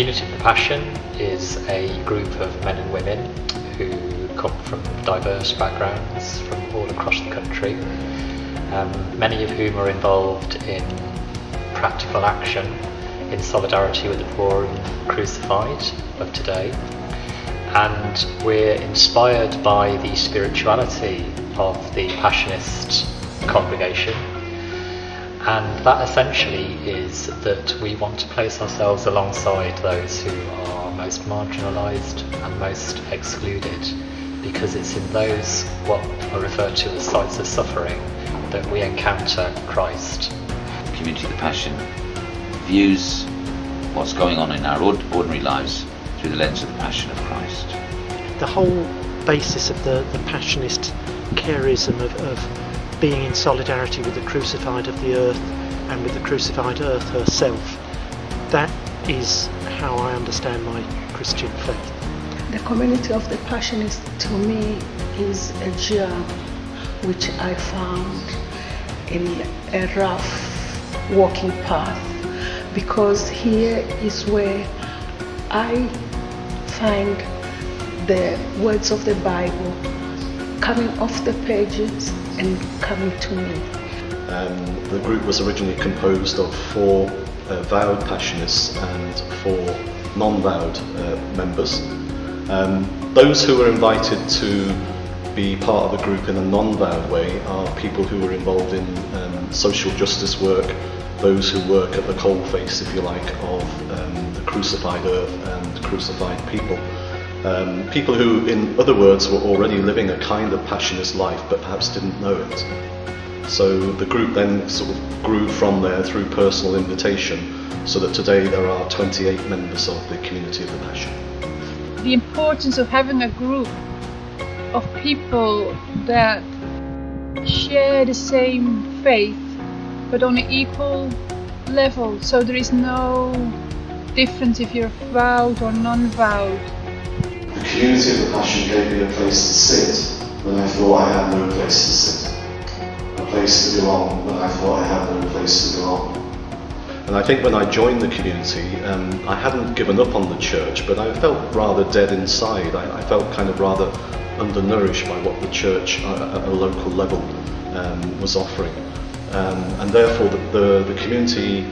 Community of the Passion is a group of men and women who come from diverse backgrounds from all across the country, many of whom are involved in practical action in solidarity with the poor and crucified of today. And we're inspired by the spirituality of the Passionist congregation, and that essentially is that we want to place ourselves alongside those who are most marginalised and most excluded, because it's in those what are referred to as sites of suffering that we encounter Christ. Community of the Passion views what's going on in our ordinary lives through the lens of the Passion of Christ. The whole basis of the Passionist charism of being in solidarity with the crucified of the earth and with the crucified earth herself, that is how I understand my Christian faith. The community of the Passionists to me is a gem which I found in a rough walking path, because here is where I find the words of the Bible coming off the pages and coming to me. The group was originally composed of 4 vowed Passionists and 4 non-vowed members. Those who were invited to be part of the group in a non-vowed way are people who were involved in social justice work, those who work at the coalface, if you like, of the crucified earth and crucified people. People who, in other words, were already living a kind of Passionist life but perhaps didn't know it. So the group then sort of grew from there through personal invitation, so that today there are 28 members of the Community of the Passion. The importance of having a group of people that share the same faith but on an equal level, so there is no difference if you're vowed or non-vowed. The Community of the Passion gave me a place to sit when I thought I had no place to sit, a place to belong when I thought I had no place to belong. And I think when I joined the community, I hadn't given up on the church, but I felt rather dead inside. I felt kind of rather undernourished by what the church at a local level was offering. And therefore the community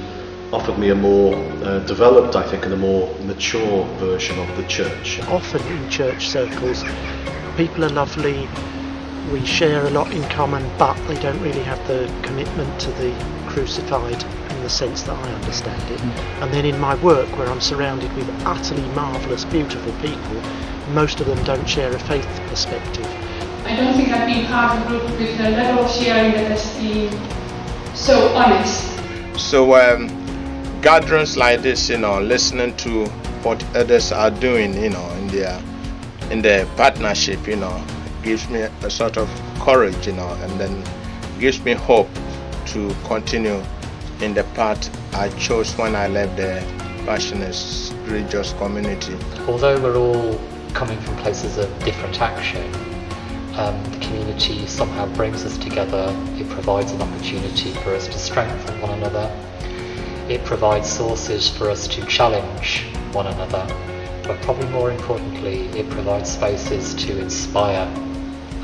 offered me a more developed, I think, and a more mature version of the church. Often in church circles, people are lovely, we share a lot in common, but they don't really have the commitment to the crucified in the sense that I understand it. And then in my work, where I'm surrounded with utterly marvellous, beautiful people, most of them don't share a faith perspective. I don't think I've been part of a group with a level of sharing that has been so honest. So gatherings like this, listening to what others are doing, in their partnership, gives me a sort of courage, and then gives me hope to continue in the path I chose when I left the Passionist religious community. Although we're all coming from places of different action, the community somehow brings us together. It provides an opportunity for us to strengthen one another. It provides sources for us to challenge one another, but probably more importantly, it provides spaces to inspire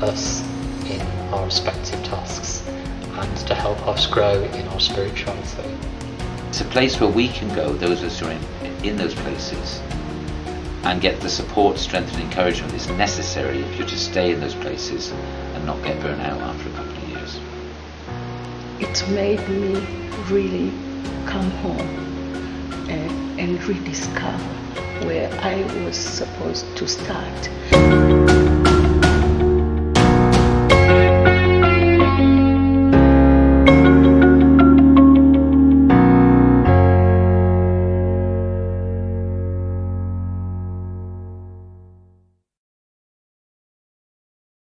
us in our respective tasks and to help us grow in our spirituality. It's a place where we can go, those of us who are in those places, and get the support, strength and encouragement that's necessary if you're to stay in those places and not get burnt out after a couple of years. It made me really come home and rediscover where I was supposed to start.